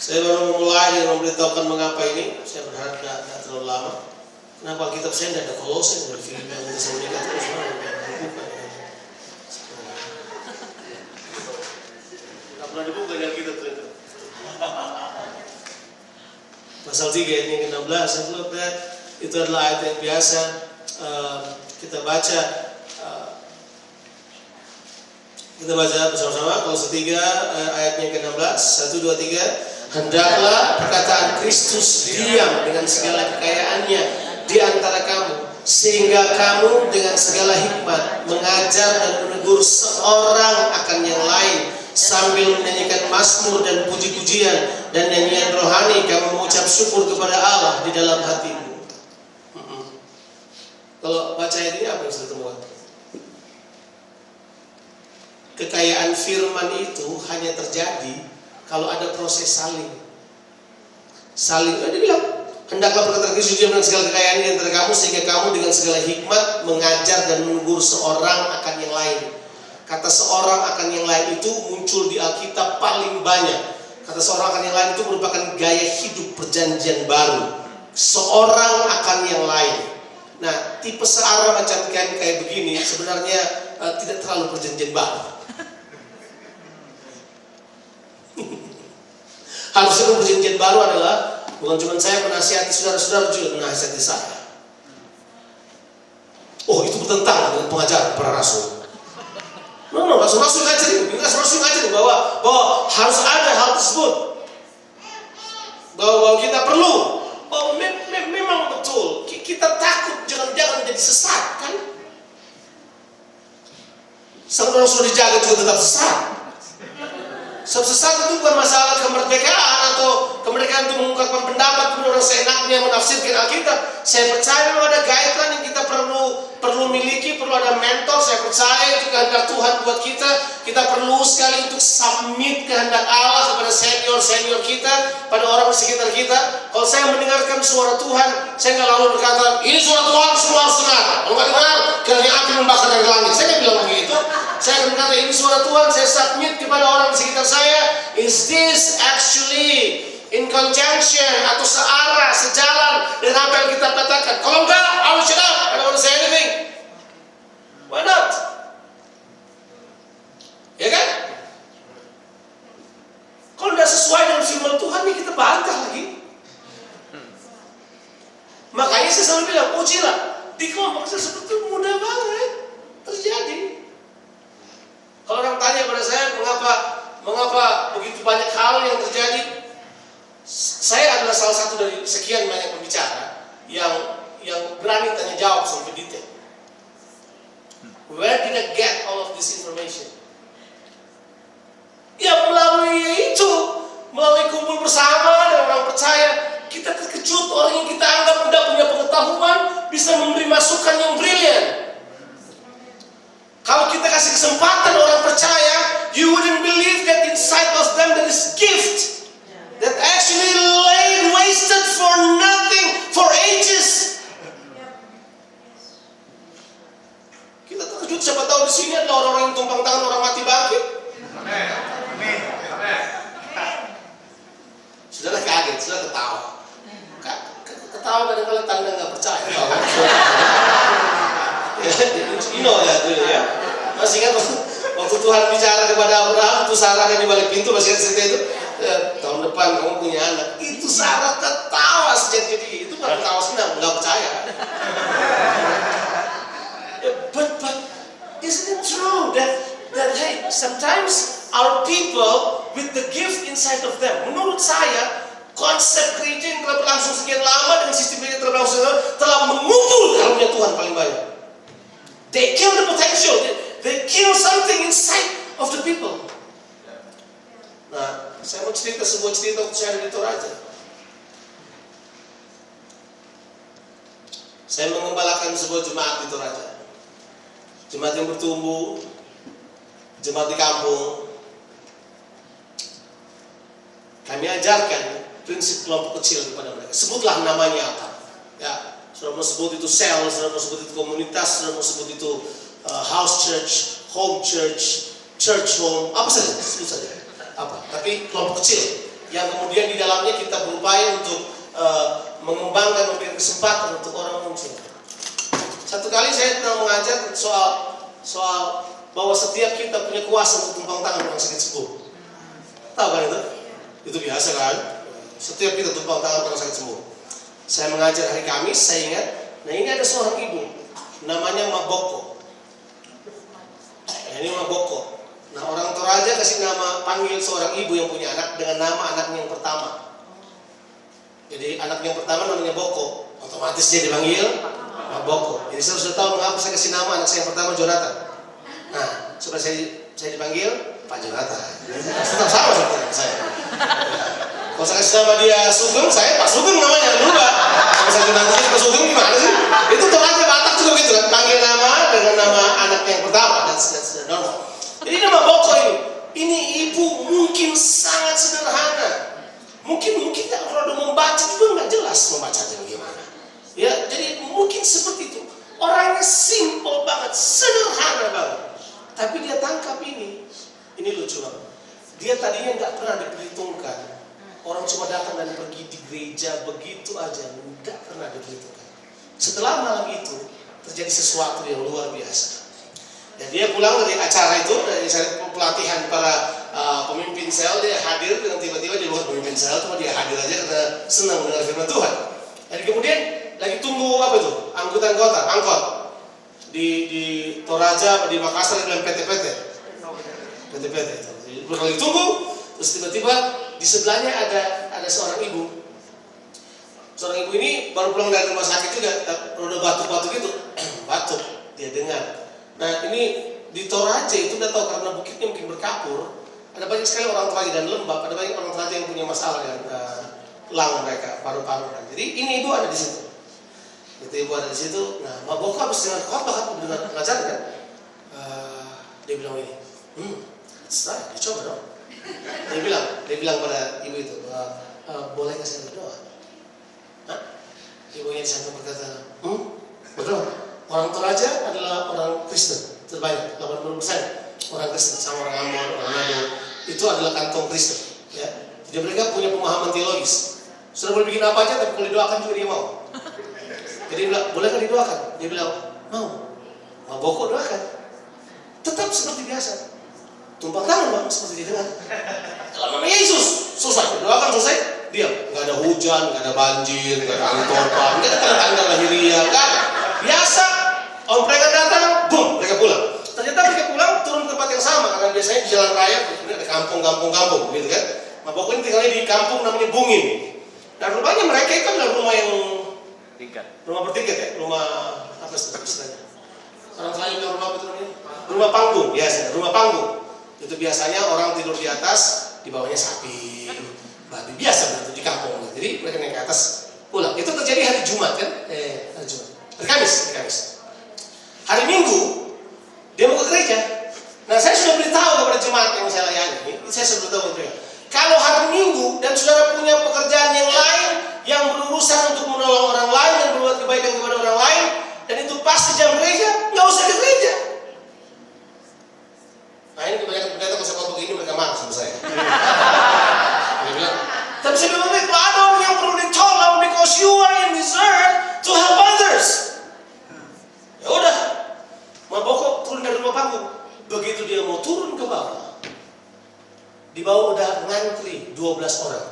Saya baru memulai dengan memberitahukan mengapa ini. Saya berharap tidak terlalu lama. Kenapa Alkitab saya tidak ada Kolose dari Filipi yang Tesalonika terus nggak pernah dibuka dari Alkitab itu. Pasal 3 ayat yang ke-16, saya belum lihat. Itu adalah ayat yang biasa kita baca. Kita baca bersama-sama Kolose 3 ayatnya ke-16. 1, 2, 3. Hendaklah perkataan Kristus diam dengan segala kekayaannya di antara kamu, sehingga kamu dengan segala hikmat mengajar dan menegur seorang akan yang lain, sambil menyanyikan mazmur dan puji-pujian dan nyanyian rohani kamu mengucap syukur kepada Allah di dalam hatimu. Kalau baca ini apa yang sudah temukan? Kekayaan firman itu hanya terjadi kalau ada proses saling. Dia bilang, hendaklah perkataan Kristus diam dengan segala kekayaan di antara kamu, sehingga kamu dengan segala hikmat mengajar dan menegur seorang akan yang lain. Kata seorang akan yang lain itu muncul di Alkitab paling banyak. Kata seorang akan yang lain itu merupakan gaya hidup perjanjian baru. Seorang akan yang lain. Nah, tipe searah macam kayak begini sebenarnya tidak terlalu perjanjian baru. Harusnya perjanjian baru adalah bukan cuma saya menasihati saudara-saudara, juga menasihati saya. Oh, itu bertentangan dengan pengajaran para rasul. No, rasul ngajarin bahwa harus ada hal tersebut. Bahwa kita perlu. Oh, memang betul. Kita takut jangan-jangan jadi sesat, kan? Sampai orang sudah dijaga juga tetap sesat. Sesat itu bukan masalah kemerdekaan atau kemerdekaan untuk mengungkapkan pendapat kemudian orang seenaknya menafsirkan Alkitab. Saya percaya memang ada guideline yang kita perlu miliki, perlu ada mentor. Saya percaya itu kehendak Tuhan buat kita. Kita perlu sekali untuk submit kehendak Allah kepada senior kita, pada orang di sekitar kita. Kalau saya mendengarkan suara Tuhan, saya nggak lalu berkata, ini suara Tuhan, semua harus dengar. Kalau nggak dengar, kiranya api membakar dari langit. Saya nggak bilang begitu. Saya akan berkata, ini suara Tuhan, saya submit kepada orang di sekitar saya. Is this actually in conjunction atau searah, sejalan dengan apa yang kita katakan? Kalau enggak, I will shut up. I don't want to say anything. Why not? Ya kan? Kalau tidak sesuai dengan firman Tuhan, ya kita bantah lagi. Makanya saya selalu bilang, ujilah. Di kelompok saya seperti itu mudah banget terjadi. Kalau orang tanya pada saya, mengapa begitu banyak hal yang terjadi? Saya adalah salah satu dari sekian banyak pembicara yang berani tanya jawab sampai detail. Where did I get all of this information? Ya melalui kumpul bersama dengan orang percaya. Kita terkejut orang yang kita anggap tidak punya pengetahuan bisa memberi masukan yang brilian. Kalau kita kasih kesempatan orang percaya, you wouldn't believe that inside of them there is gift that actually laid wasted for nothing for ages. Kita terkejut, siapa tahu di sini adalah orang-orang yang tumpang tangan orang mati bangkit. Amin. Saudara kaget, saudara ketawa. Ketawa kadang-kadang tanda nggak percaya. Ya. Masih ingat waktu Tuhan bicara kepada Abraham, itu Sarah yang di balik pintu, masih ingat cerita itu? Tahun depan kamu punya anak. Itu Sarah ketawa sejadi-jadi. Itu bukan ketawa senang, nggak percaya. But isn't it true that hey, sometimes our people with the gift inside of them, menurut saya konsep gereja yang telah berlangsung sekian lama dengan sistem gereja telah berlangsung telah mengubur karunia Tuhan paling banyak. They kill the potential. They kill something inside of the people. Nah, saya mau cerita sebuah cerita waktu saya ada di Toraja. Saya mengembalakan sebuah jemaat di Toraja. Jemaat yang bertumbuh, jemaat di kampung. Kami ajarkan prinsip kelompok kecil kepada mereka. Sebutlah namanya apa. Ya, sudah mau sebut itu sel, sudah mau sebut itu komunitas, sudah mau sebut itu house church, home church, church home, apa saja, sebut saja. Apa? Tapi kelompok kecil. yang kemudian di dalamnya kita berupaya untuk mengembangkan, memberikan kesempatan untuk orang muncul. Satu kali saya pernah mengajar soal bahwa setiap kita punya kuasa untuk tumpang tangan orang sakit sembuh. Tahu kan itu? Itu biasa kan? Setiap kita tumpang tangan orang sakit sembuh. Saya mengajar hari Kamis, saya ingat. Nah, ini ada seorang ibu, namanya Maboko. Nah, ini Maboko. Nah, orang Toraja kasih nama, panggil seorang ibu yang punya anak dengan nama anaknya yang pertama. Jadi anaknya yang pertama namanya Boko, otomatis dia dipanggil Maboko. Jadi saya sudah tahu mengapa saya kasih nama anak saya yang pertama Jonathan. Nah, supaya saya dipanggil Pak Jonathan. Tetap sama seperti saya. Kalau saya kasih nama dia Sugeng, saya Pak Sugeng namanya, berubah. Kalau saya Jonathan Pak Sugeng gimana sih? Itu Toraja Batak juga gitu kan, panggil nama dengan nama anaknya yang pertama. That's normal. Jadi nama Boko ini ibu mungkin sangat sederhana. Mungkin kalau udah membaca juga nggak jelas membacanya bagaimana. Ya, jadi mungkin seperti itu. Orangnya simple banget, sederhana banget. Tapi dia tangkap ini lucu banget. Dia tadinya nggak pernah diperhitungkan. Orang cuma datang dan pergi di gereja begitu aja, nggak pernah diperhitungkan. Setelah malam itu terjadi sesuatu yang luar biasa. Dan dia pulang dari acara itu, dari pelatihan para pemimpin sel, dia hadir dengan tiba-tiba di luar pemimpin sel, cuma dia hadir aja karena senang mendengar firman Tuhan. Dan kemudian lagi tunggu apa itu? Angkutan kota, angkot di Toraja, di Makassar bilang PT-PT itu. Lagi tunggu, terus tiba-tiba di sebelahnya ada seorang ibu. Seorang ibu ini baru pulang dari rumah sakit juga, udah batuk-batuk gitu, batuk, dia dengar. Nah, ini di Toraja itu udah tahu karena bukitnya mungkin berkapur. Ada banyak sekali orang Toraja dan lembab, ada banyak orang Toraja yang punya masalah dengan lang mereka, paru-paru. Ini ibu ada di situ. Itu ibu ada di situ. Nah, Maboko habis dengar khotbah kan, dengar pengajar kan? Dia bilang ini, saya dicoba dong. Dia bilang pada ibu itu, boleh nggak saya berdoa? Hah? Ibunya di sana berkata, berdoa. Orang Toraja adalah orang Kristen terbanyak, 80% orang Kristen sama orang Ambon, orang Nado. Itu adalah kantong Kristen. Ya. Jadi mereka punya pemahaman teologis. Sudah boleh bikin apa aja, tapi kalau didoakan juga dia mau. Jadi dia bilang, boleh kan didoakan? Dia bilang, mau. Maboko doakan. Tetap seperti biasa. Tumpang tangan bang, seperti dia dengar. Dalam nama Yesus, selesai. Doakan selesai, diam. Gak ada hujan, gak ada banjir, gak ada angin topan, gak ada tanda-tanda lahiriah, gak ada. Biasa, om mereka datang, boom, mereka pulang. Ternyata mereka pulang turun ke tempat yang sama karena biasanya di jalan raya ada kampung, gitu kan. Maboko ini tinggalnya di kampung namanya Bungin. Dan rupanya mereka itu adalah rumah yang rumah bertiket ya, rumah apa istilahnya? Orang selain bilang rumah apa itu namanya? Rumah panggung, biasa, rumah panggung. Itu biasanya orang tidur di atas, di bawahnya sapi, babi biasa begitu di kampung. Jadi mereka naik ke atas pulang. Itu terjadi hari Jumat kan? Hari Jumat. Hari Kamis. Hari Minggu dia mau ke gereja. Nah, saya sudah beritahu kepada jemaat yang saya layani. Saya sudah beritahu mereka. Kalau hari Minggu dan saudara punya pekerjaan yang lain yang berurusan untuk menolong orang lain dan berbuat kebaikan kepada orang lain, dan itu pasti jam gereja, nggak usah ke gereja. Nah, ini kebanyakan pendeta kalau saya ngomong begini mereka marah sama saya. Dia bilang, tapi saya bilang, ada orang yang perlu ditolong because you are in this earth to help others. Ya udah, Maboko turun dari rumah panggung. Begitu dia mau turun ke bawah, di bawah udah ngantri 12 orang.